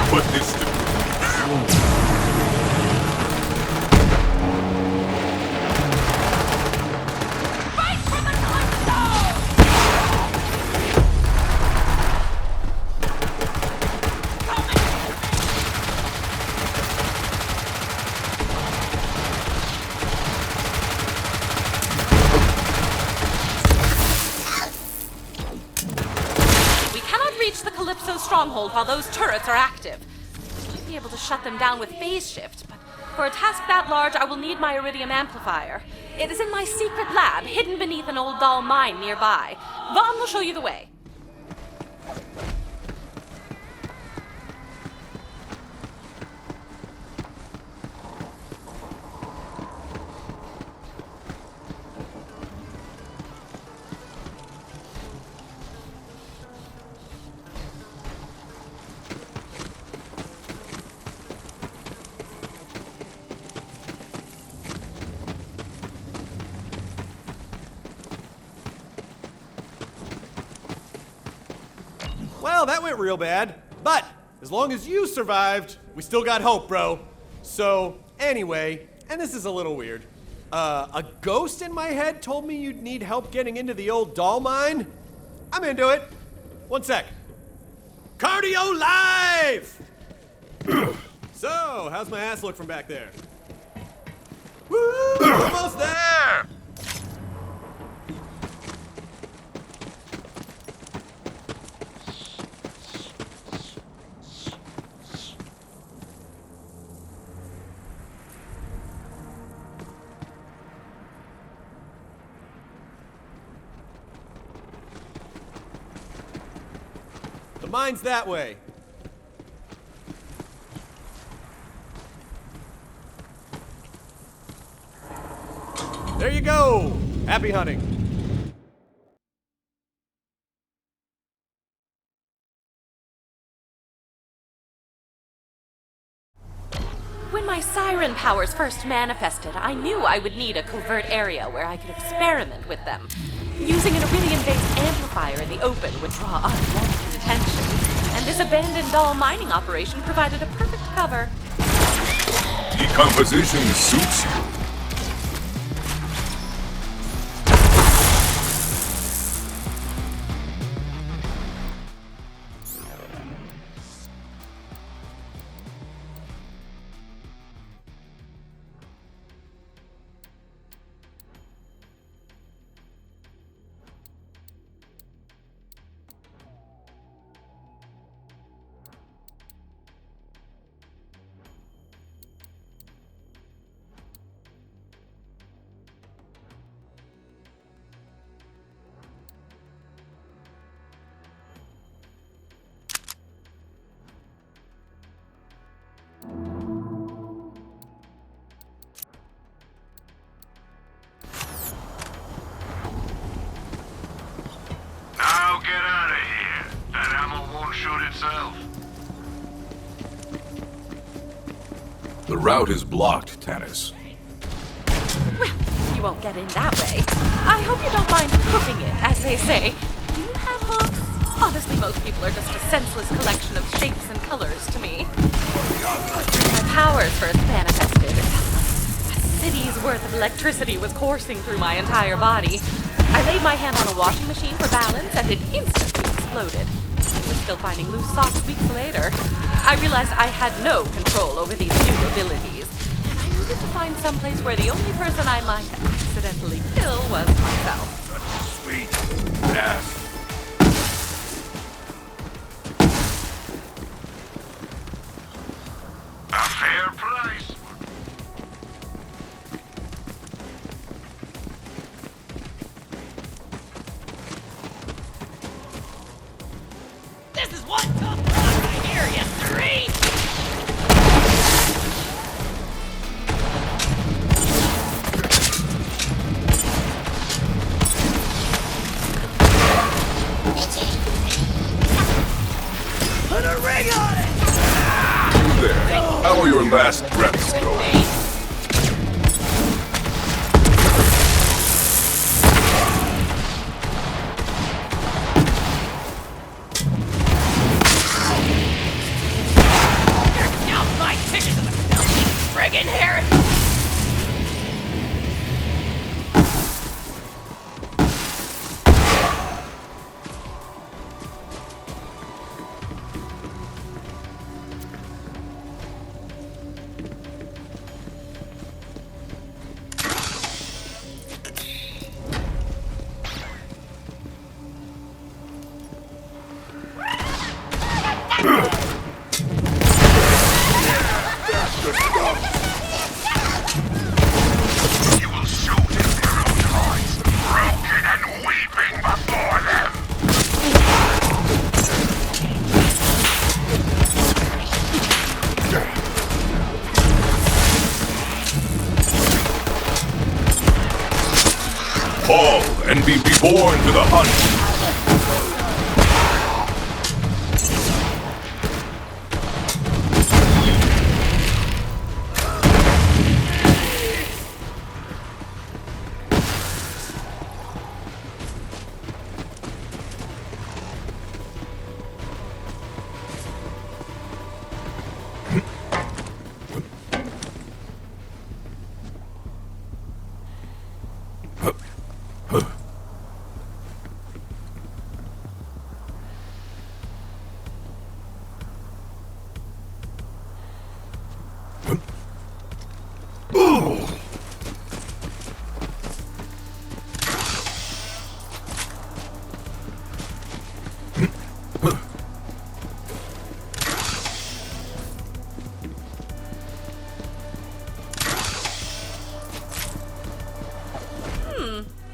put this to... Fight for the Calypso! We cannot reach the Calypso's stronghold while those turrets are active. I might be able to shut them down with phase shift, but for a task that large, I will need my iridium amplifier. It is in my secret lab, hidden beneath an old doll mine nearby. Vaughn will show you the way. Well, that went real bad. But as long as you survived, we still got hope, bro. So, anyway, and this is a little weird. A ghost in my head told me you'd need help getting into the old doll mine. I'm into it. One sec. Cardio live! So, how's my ass look from back there? Woo! Almost there! The mine's that way. There you go! Happy hunting. When my siren powers first manifested, I knew I would need a covert area where I could experiment with them. Using an iridium-based amplifier in the open would draw unwanted attention, and this abandoned doll mining operation provided a perfect cover. Decomposition suits you. Now get out of here. That ammo won't shoot itself. The route is blocked, Tannis. Well, you won't get in that way. I hope you don't mind hooking it, as they say. Do you have hooks? Honestly, most people are just a senseless collection of shapes and colors to me. When my powers first manifested, a city's worth of electricity was coursing through my entire body. I laid my hand on a washing machine for balance, and it instantly exploded. I was still finding loose socks weeks later. I realized I had no control over these new abilities, and I needed to find someplace where the only person I might accidentally kill was myself. Sweet. Yes. A fair price. This is one tough block right here, you three! Put a ring on it! You there. How are your last breaths going? and be reborn to the hunt.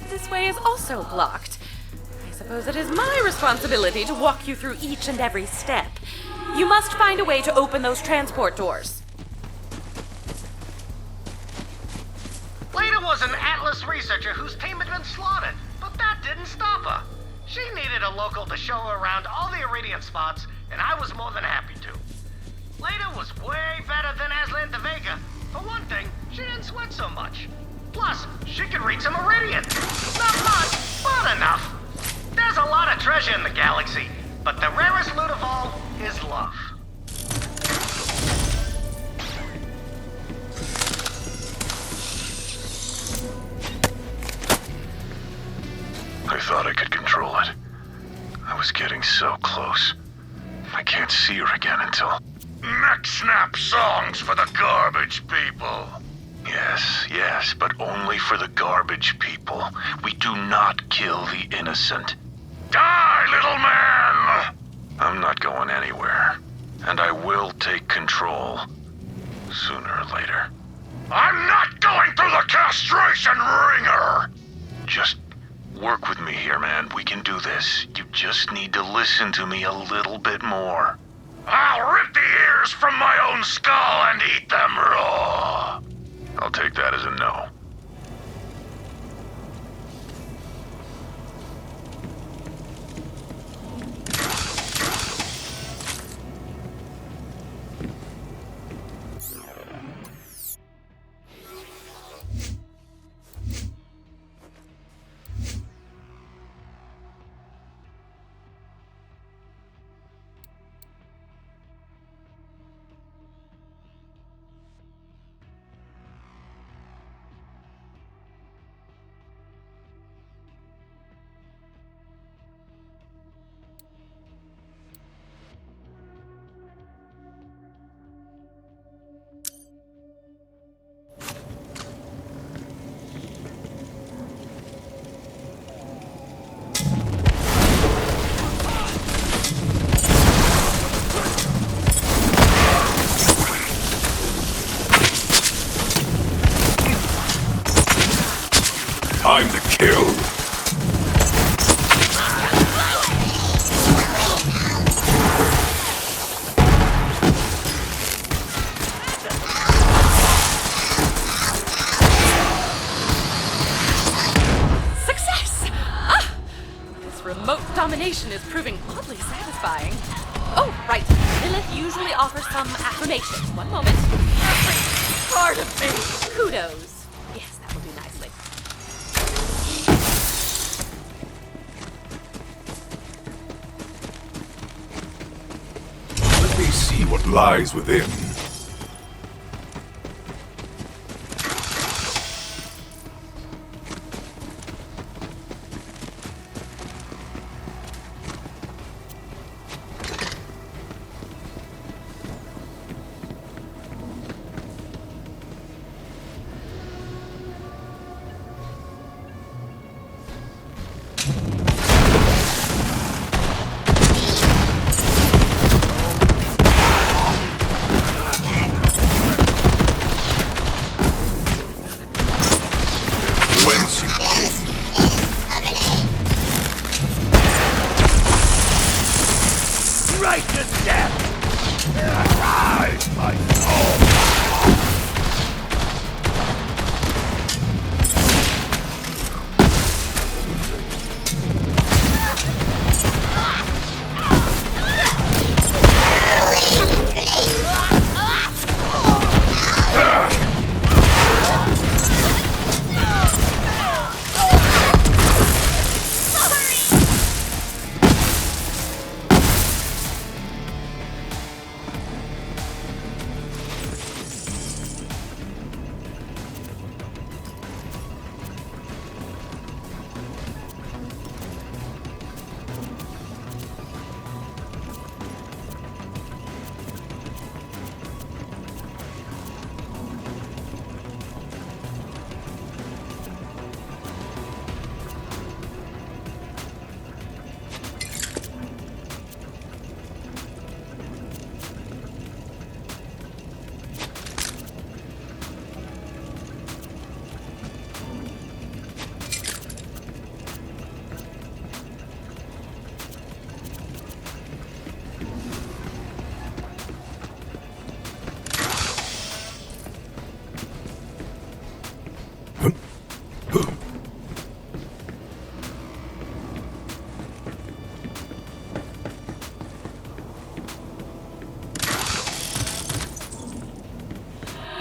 This way is also blocked. I suppose it is my responsibility to walk you through each and every step. You must find a way to open those transport doors. Leda was an Atlas researcher whose team had been slaughtered, but that didn't stop her. She needed a local to show her around all the Iridian spots, and I was more than happy to. Leda was way better than Aslan de Vega. For one thing, she didn't sweat so much. Plus, she could read some Iridian. Not much, but enough. There's a lot of treasure in the galaxy, but the rarest loot of all is love. I thought I could control it. I was getting so close. I can't see her again until... Neck snap songs for the garbage people. Yes, but only for the garbage people. We do not kill the innocent. Die, little man! I'm not going anywhere. And I will take control. Sooner or later. I'm not going through the castration ringer! Just work with me here, man. We can do this. You just need to listen to me a little bit more. I'll rip the ears from my own skull and eat them raw. I'll take that as a no. Time to kill. Success! This remote domination is proving oddly satisfying. Oh, right. Lilith usually offers some affirmation. One moment. Every part of me. Kudos. Yes, that will do nicely. Let me see what lies within.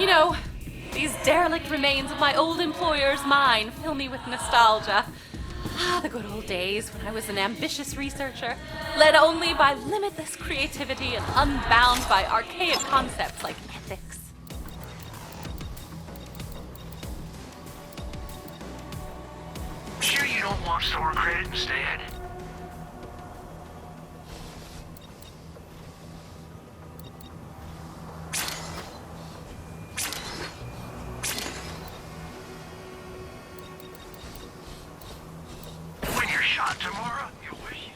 You know, these derelict remains of my old employer's mine fill me with nostalgia. Ah, the good old days when I was an ambitious researcher, led only by limitless creativity and unbound by archaic concepts like ethics. Sure you don't want store credit instead? When you're shot tomorrow, you'll wish you...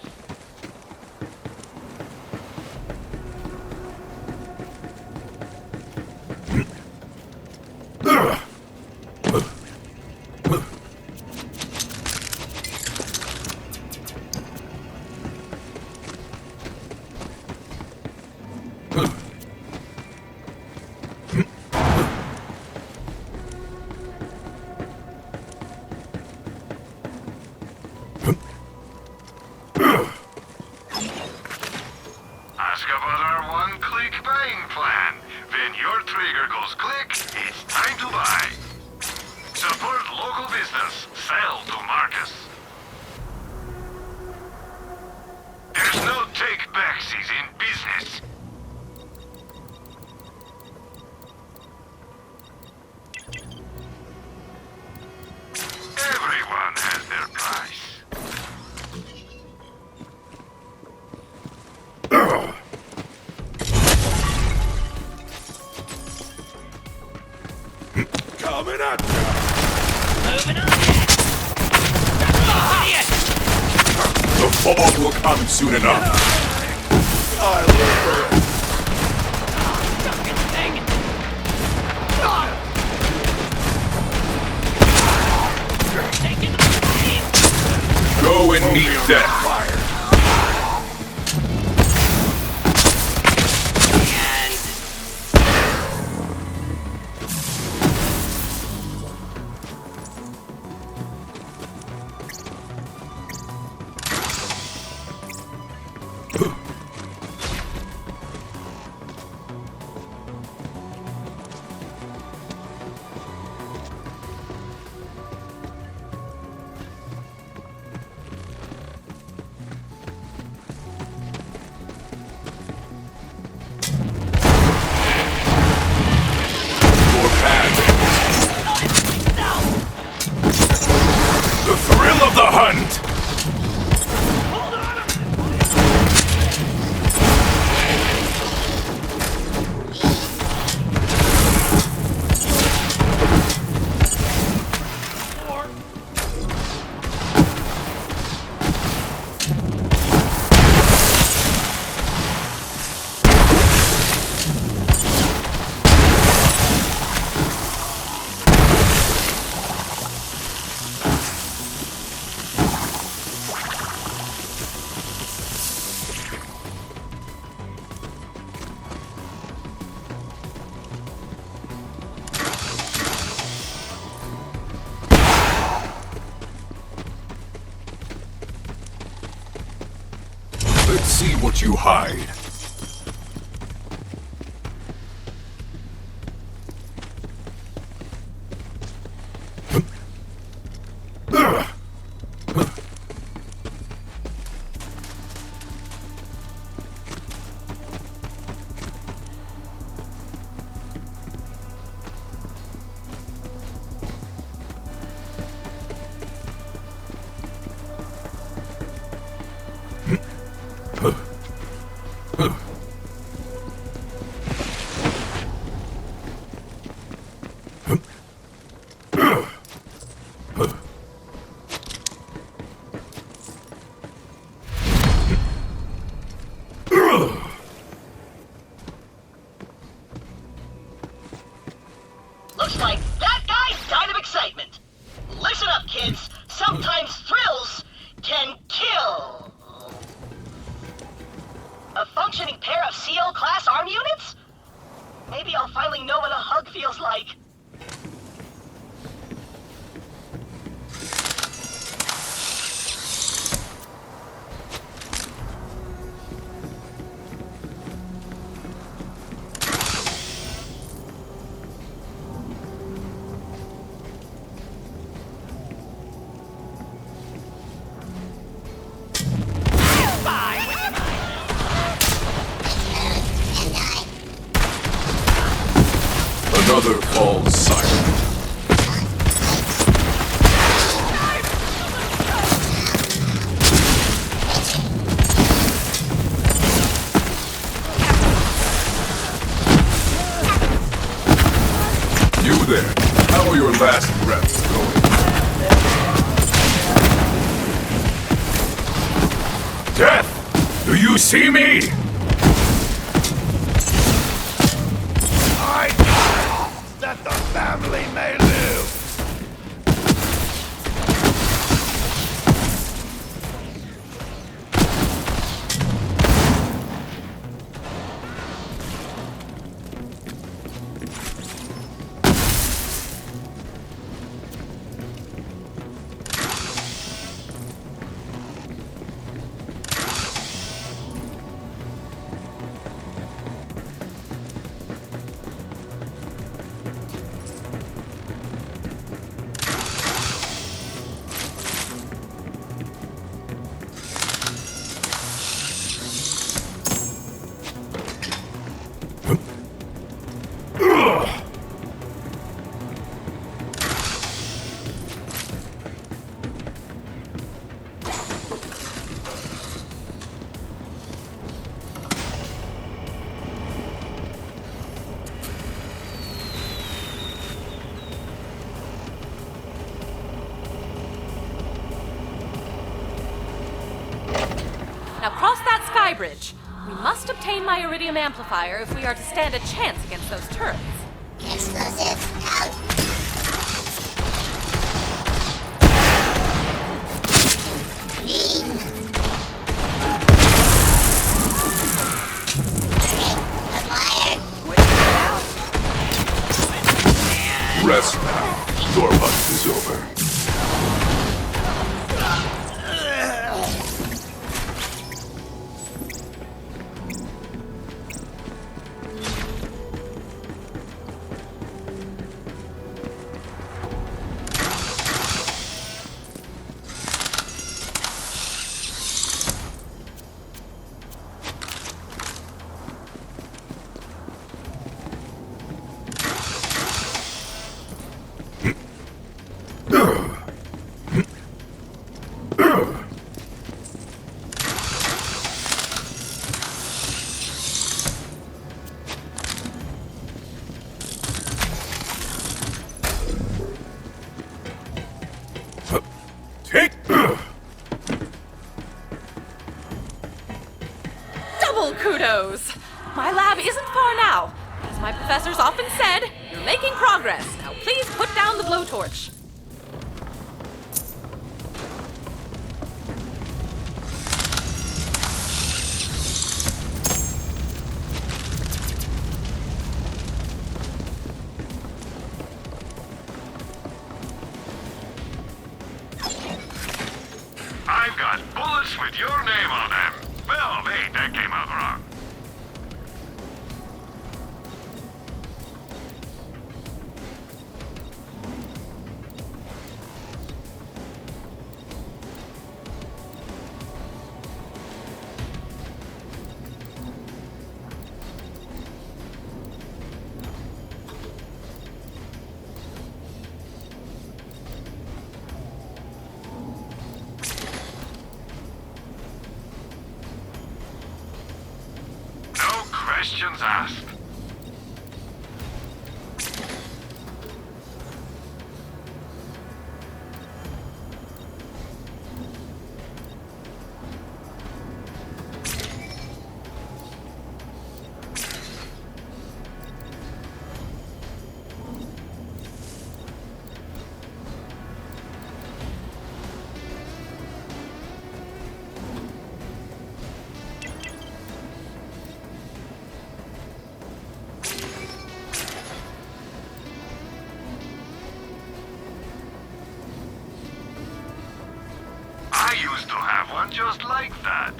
Ask about our one-click buying plan. When your trigger goes click, it's time to buy. Support local business. Sell to Marcus. There's no take-backsies in business. Everyone has their price. Coming at you! The fall will come soon enough. I live for it. Go and meet death. The thrill of the hunt! Let's see what you hide. Looks like that guy died of excitement. Listen up, kids. Sometimes thrills can kill. A functioning pair of CO-class arm units? Maybe I'll finally know what a hug feels like. Another false siren. You there? How are your last breaths going? Death! Do you see me? I die that the family may live. Now cross that sky bridge. We must obtain my iridium amplifier if we are to stand a chance against those turrets. Explosive out. Rest now. Your hunt is over. Take Double kudos! My lab isn't far now. As my professors often said, you're making progress. Now please put down the blowtorch. I've got bullets with your name on them. Well, wait, that came out wrong. No questions asked. I used to have one just like that.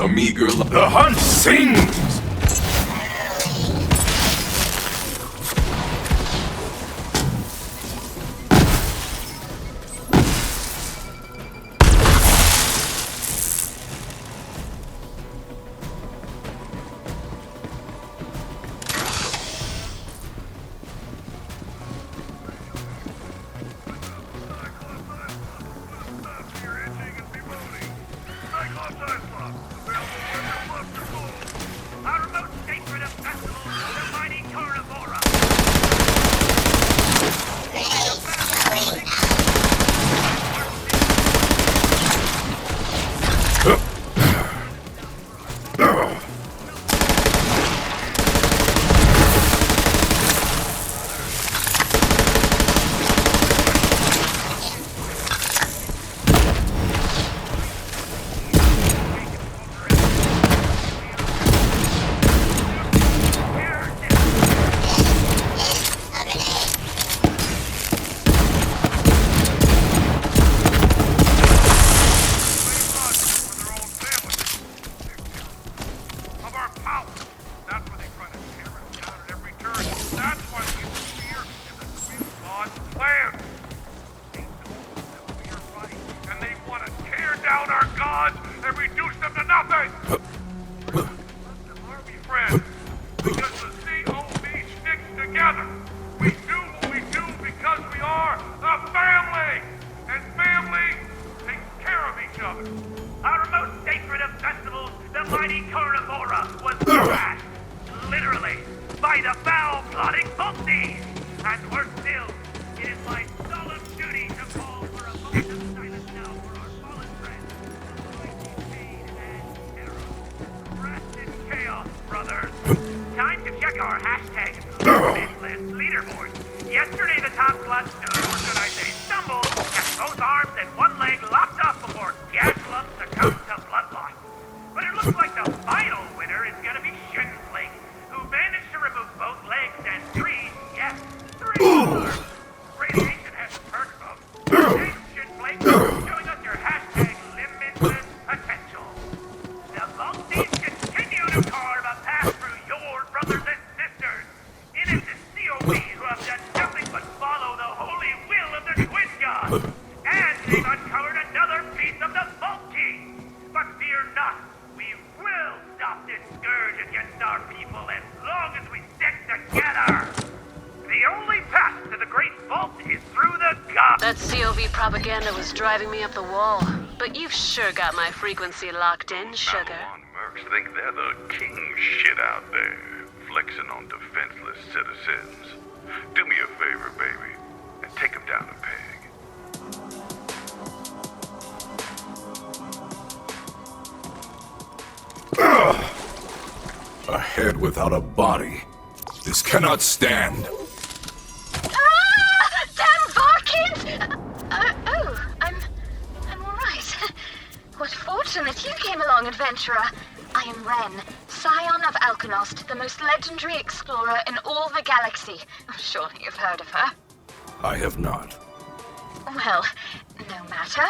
a meager the hunt sings! That COV propaganda was driving me up the wall, but you've sure got my frequency locked in, sugar. Babylon mercs think they're the king shit out there, flexing on defenseless citizens. Do me a favor, baby, and take them down a peg. A head without a body. This cannot stand. That you came along, adventurer. I am Ren, scion of Alkanost, the most legendary explorer in all the galaxy. Surely you've heard of her. I have not. Well, no matter.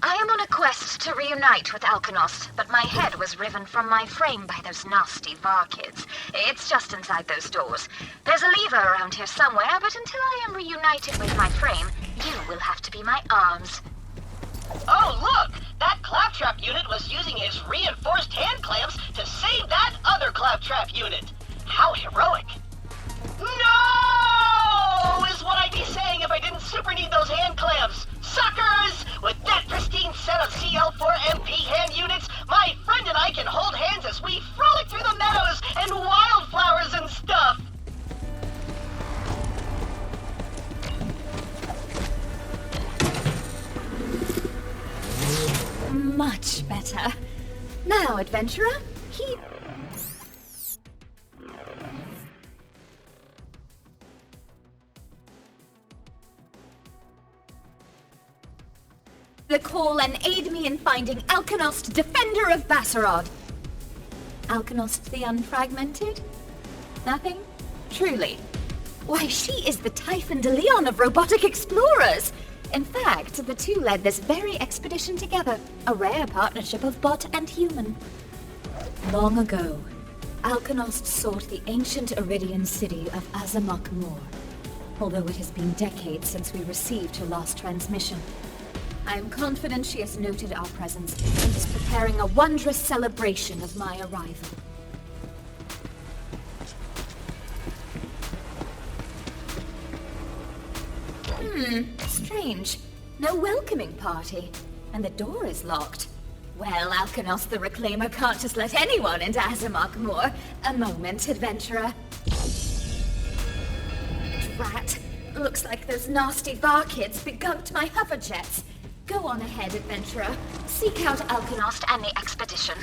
I am on a quest to reunite with Alkanost, but my head was riven from my frame by those nasty Var kids. It's just inside those doors. There's a lever around here somewhere, but until I am reunited with my frame, you will have to be my arms. Oh, look! That claptrap unit was using his reinforced hand clamps to save that other claptrap unit. How heroic. No! Is what I'd be saying if I didn't super need those hand clamps. Suckers! With that pristine set of CL4MP hand units, my friend and I can hold hands as we frolic through the meadows and wildflowers and stuff. Much better. Now, adventurer, keep... the call and aid me in finding Alkanost, defender of Basarod. Alkanost the Unfragmented? Nothing? Truly? Why, she is the Typhon de Leon of robotic explorers! In fact, the two led this very expedition together, a rare partnership of bot and human. Long ago, Alkanost sought the ancient Iridian city of Azamak Mor, although it has been decades since we received her last transmission. I am confident she has noted our presence and is preparing a wondrous celebration of my arrival. Strange. No welcoming party. And the door is locked. Well, Alkanost the Reclaimer can't just let anyone into Azamak Mor. A moment, adventurer. Drat. Looks like those nasty VAR kids begunked my hover jets. Go on ahead, adventurer. Seek out Alkanost and the expedition.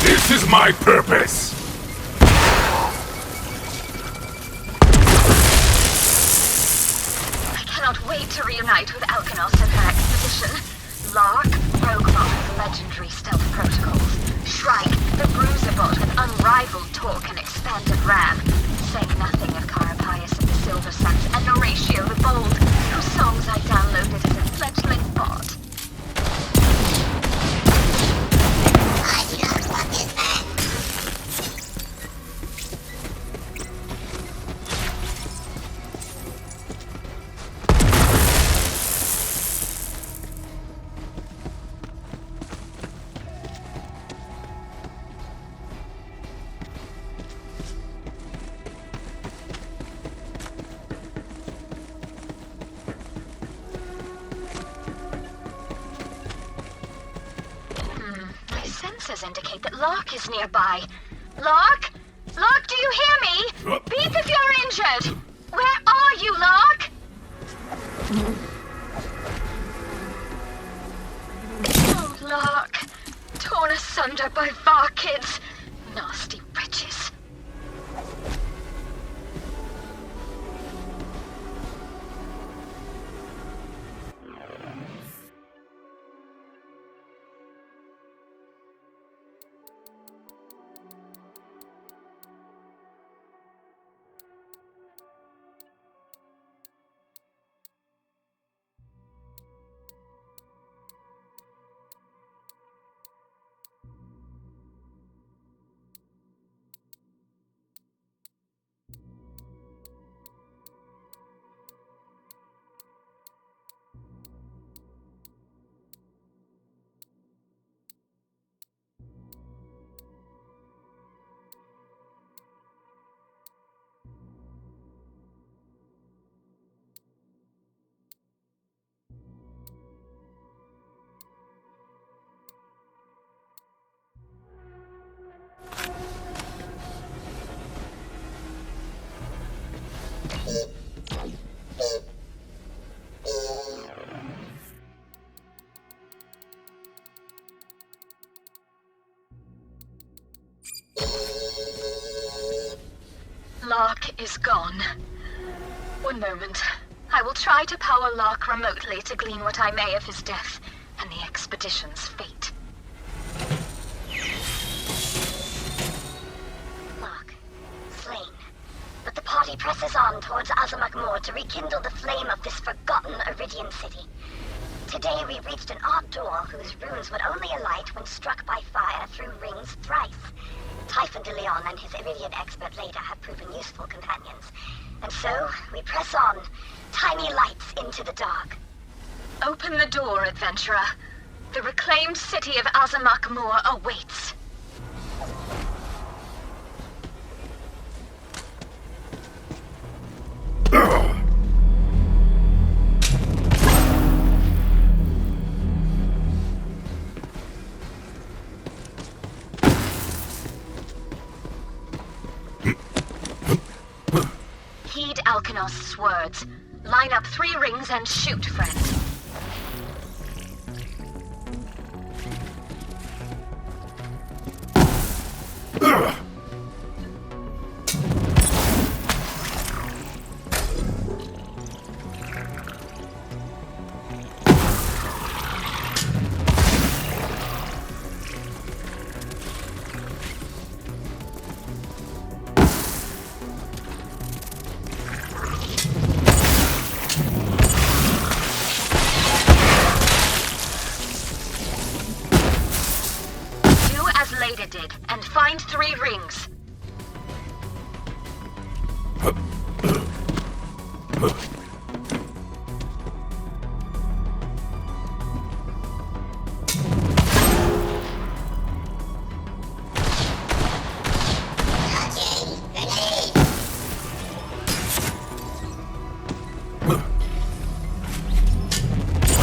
This is my purpose! I cannot wait to reunite with Alkanost and her expedition. Lark, Roguebot with legendary stealth protocols. Shrike, the bruiser bot with unrivaled torque and expanded RAM. Say nothing of Carapias of the Silver Suns and Horatio the Bold, whose songs I downloaded as a fledgling bot. I do not want this man. Sensors indicate that Lark is nearby. Lark? Lark, do you hear me? Beep if you're injured. Where are you, Lark? Oh, Lark. Torn asunder by VAR kids. Nasty wretches. Lark is gone. One moment. I will try to power Lark remotely to glean what I may of his death and the expedition's fate. Lark. Slain. But the party presses on towards Azamak Mor to rekindle the flame of this forgotten Iridian city. Today we reached an odd door whose runes would only alight when struck by fire through rings thrice. Typhon de Leon and his Iridian expert later have proven useful companions. And so, we press on, tiny lights into the dark. Open the door, adventurer. The reclaimed city of Azamak Mor awaits. Heed Alkanost's words. Line up 3 rings and shoot, friend. find 3 rings.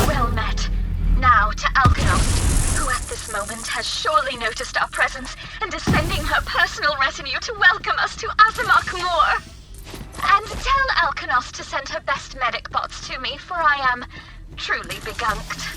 Well met. Now to Alkanos, who at this moment has surely noticed our presence and is sending her personal retinue to welcome us to Azamak Moor. And tell Alkanos to send her best medic bots to me, for I am truly begunked.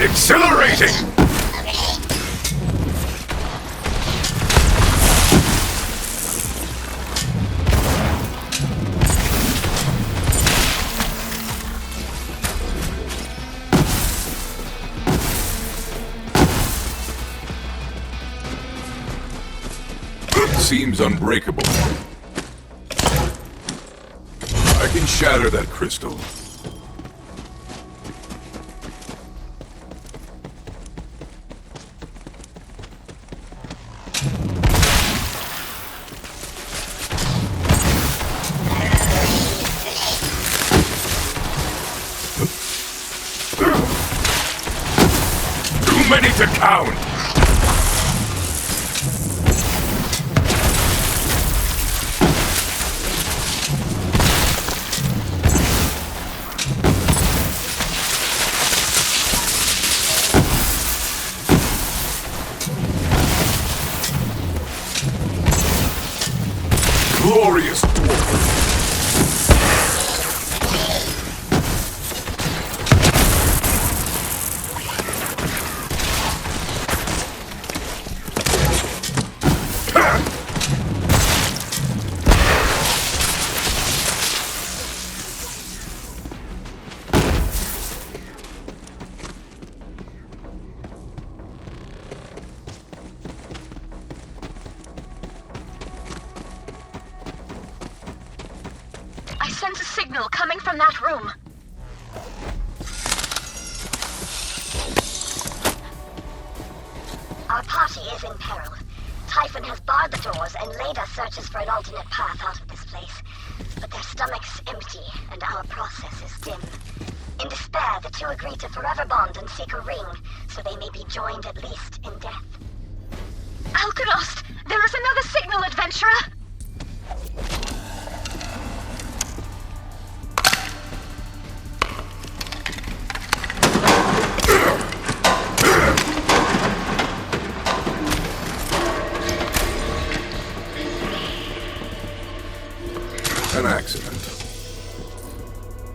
Exhilarating! Seems unbreakable. I can shatter that crystal. Too many to count! Glorious dwarf! I sense a signal coming from that room. Our party is in peril. Typhon has barred the doors and Leda searches for an alternate path out of this place. But their stomachs empty and our process is dim. In despair, the two agree to forever bond and seek a ring, so they may be joined at least in death. Alkanost! There is another signal, adventurer! An accident.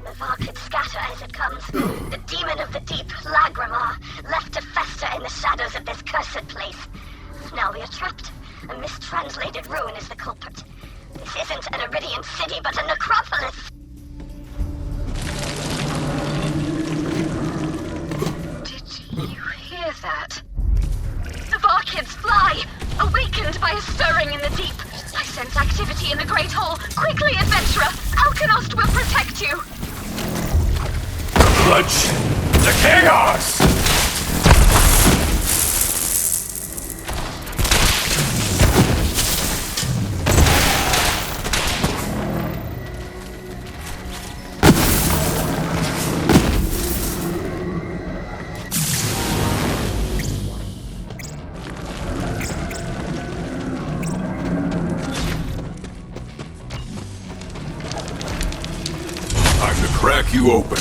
The Varkid scatter as it comes. The demon of the deep, Lagrimar, left to fester in the shadows of this cursed place. Now we are trapped. A mistranslated ruin is the culprit. This isn't an Iridian city, but a necropolis! Did you hear that? The Varkids fly, awakened by a stirring in the deep. I sense activity in the Great Hall. Quickly, adventurer! Alkanost will protect you! The bloodshed! The chaos! Time to crack you open.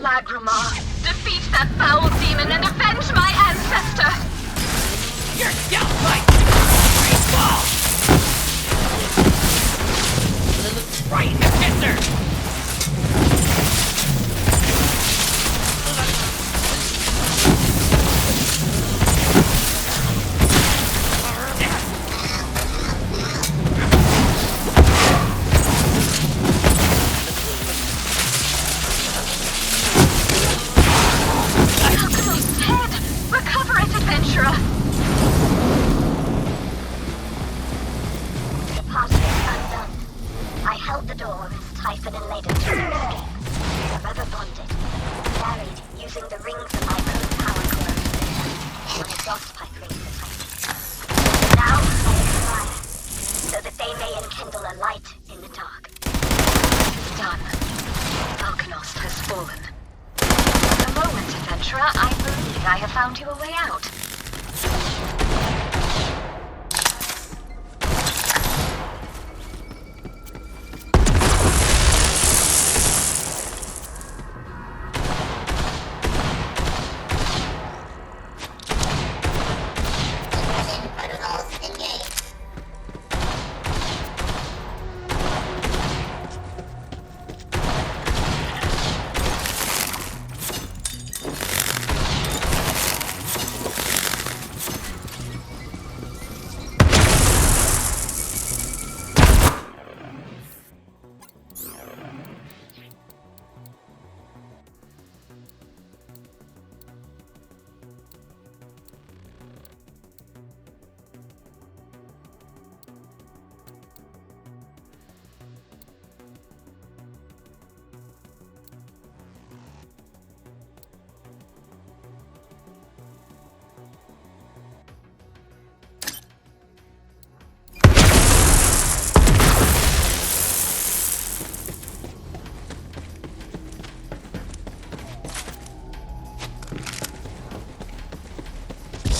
Lagrimar, defeat that foul demon and avenge my ancestor! You're downright baseball! Right in the kisser!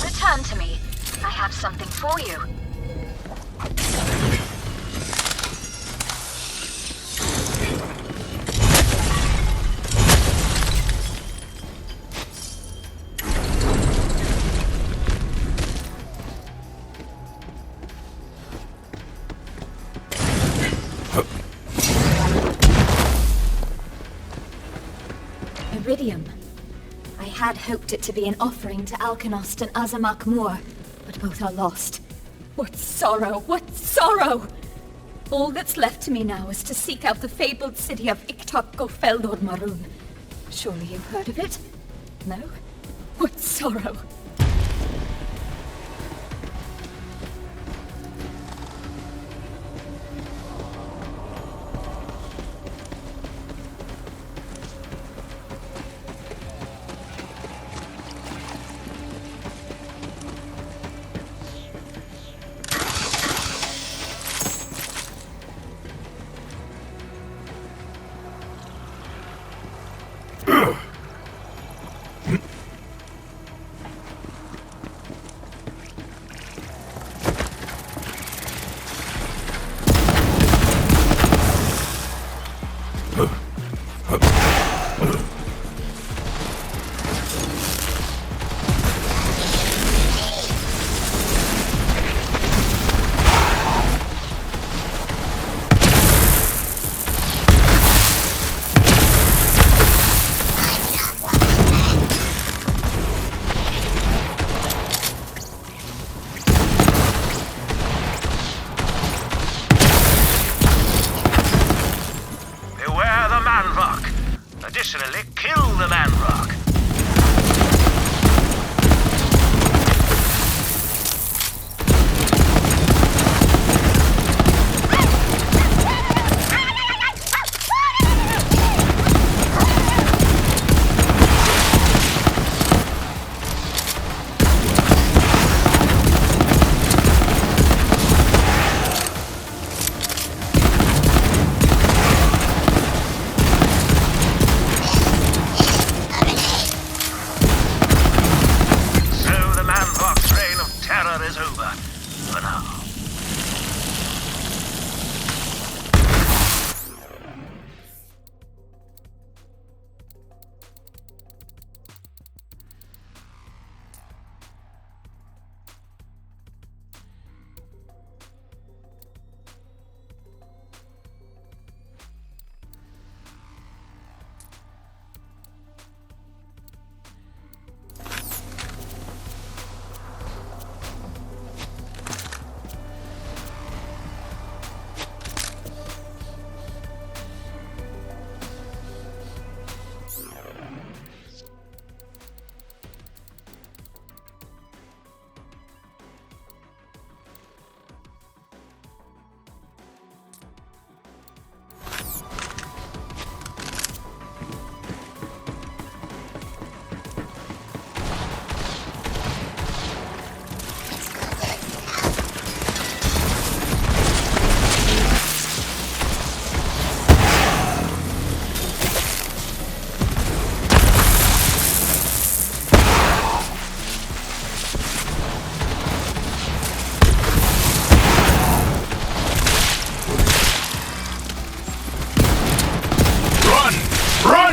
Return to me. I have something for you. Iridium. I had hoped it to be an offering to Alkanost and Azamak Moor, but both are lost. What sorrow! What sorrow! All that's left to me now is to seek out the fabled city of Iktok Gofeldor Maroon. Surely you've heard of it? No? What sorrow! Additionally, kill the Manrock.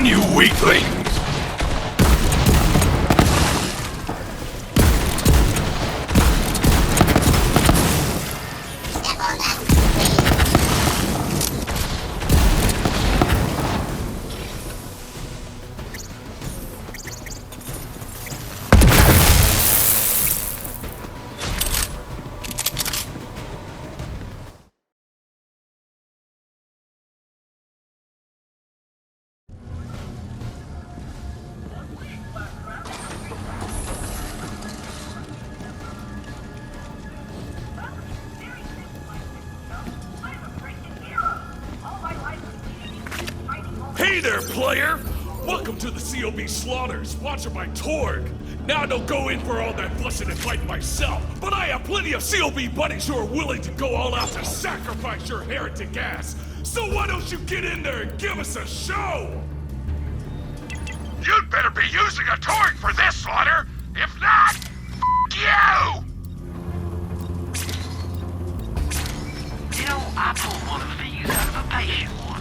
you weaklings! Hey there, player! Welcome to the COB Slaughter, sponsored by Torg. Now I don't go in for all that fussing and fighting myself, but I have plenty of COB buddies who are willing to go all out to sacrifice your heretic ass. So why don't you get in there and give us a show? You'd better be using a Torg for this, Slaughter! If not, you! You know, I pulled one of these out of a patient once.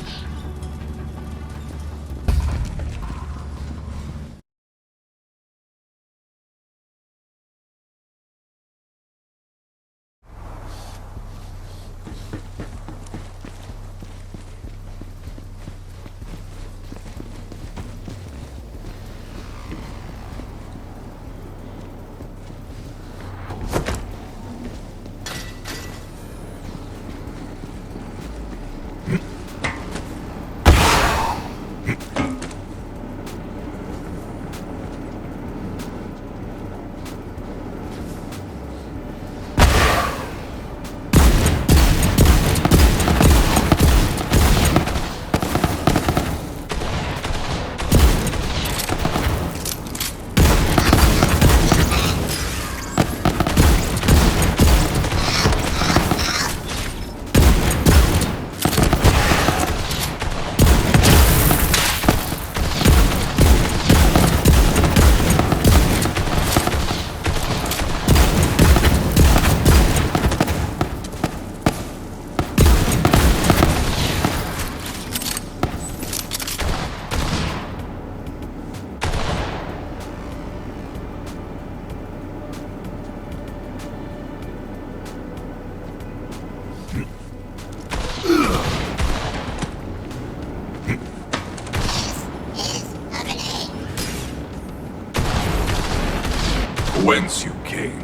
Whence you came.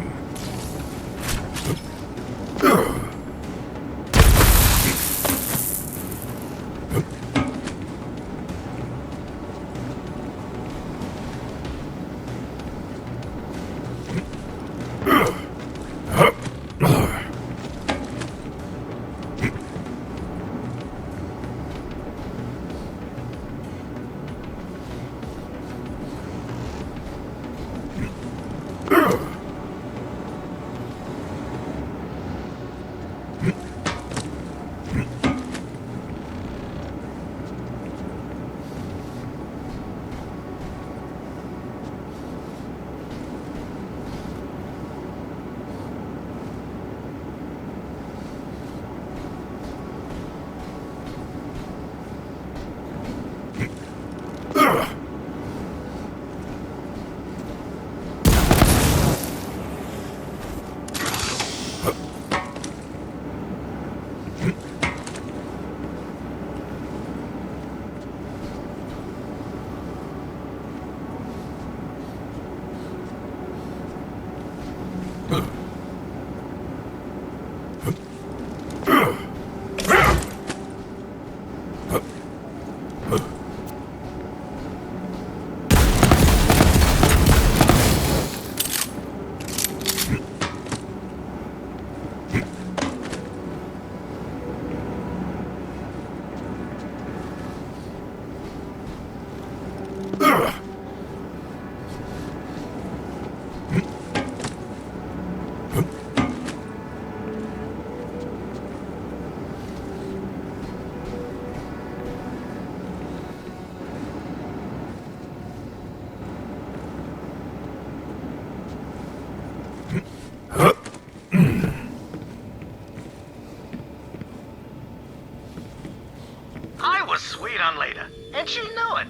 I was sweet on Leda, and she knew it.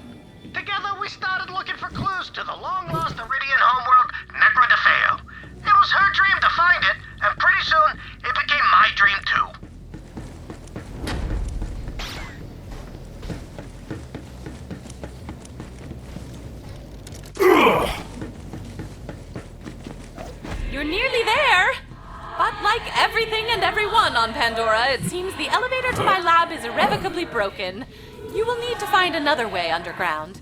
Together, we started looking for clues to the long-lost Iridian homeworld, Necrodefeo. It was her dream to find it, and pretty soon, it became my dream too. You're nearly there! But like everything and everyone on Pandora, it seems the elevator to my lab is irrevocably broken. You will need to find another way underground.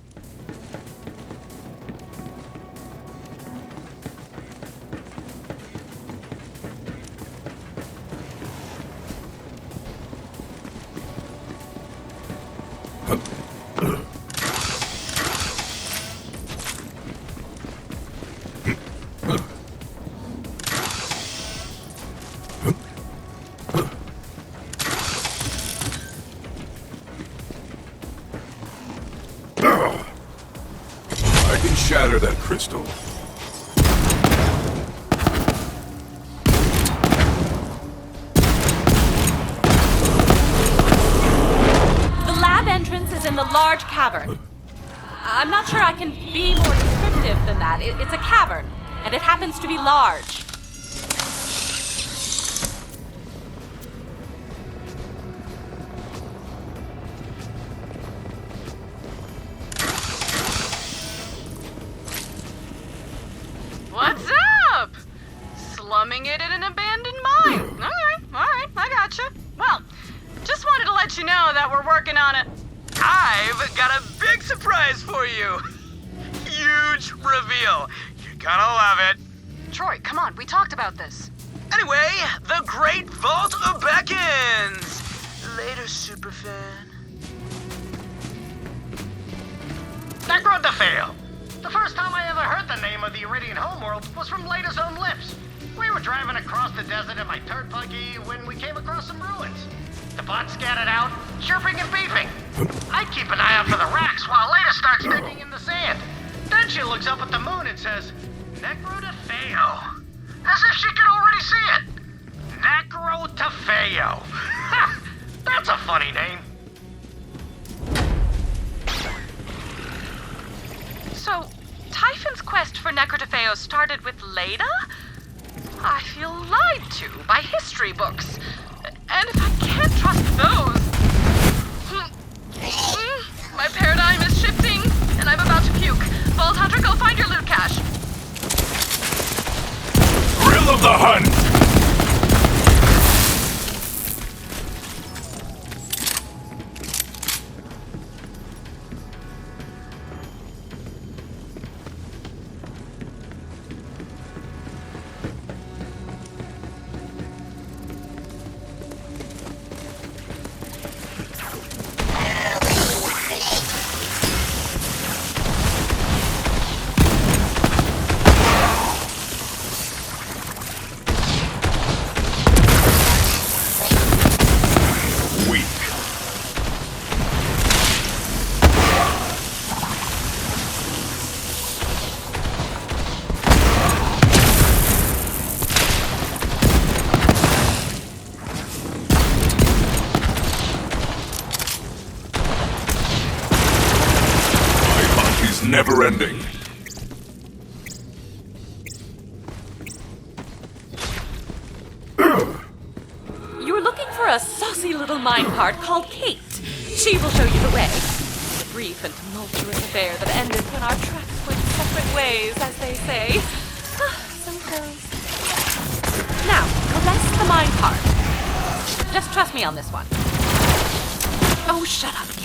Shatter that crystal. The lab entrance is in the large cavern. I'm not sure I can be more descriptive than that. It's a cavern, and it happens to be large. What's up? Slumming it in an abandoned mine. Alright, I gotcha. Well, just wanted to let you know that we're working on it. I've got a big surprise for you. Huge reveal. You're gonna love it. Troy, come on, we talked about this. Anyway, the Great Vault beckons. Later, superfan. Necrodefeo. The first time I ever heard the name of the Iridian homeworld was from Lada's own lips. We were driving across the desert in my dirt buggy when we came across some ruins. The bot scattered out, chirping and beeping. I keep an eye out for the racks while Lada starts digging in the sand. Then she looks up at the moon and says, Necrodefeo. As if she could already see it. Necrodefeo. Ha! That's a funny name. So, Typhon's quest for Necrodefeo started with Leda? I feel lied to by history books. And if I can't trust those... My paradigm is shifting, and I'm about to puke. Vault Hunter, go find your loot cache. Thrill of the hunt! Never ending. You're looking for a saucy little minecart called Kate. She will show you the way. A brief and tumultuous affair that ended when our tracks went separate ways, as they say. So it goes. Now, caress the minecart. Just trust me on this one. Oh, shut up.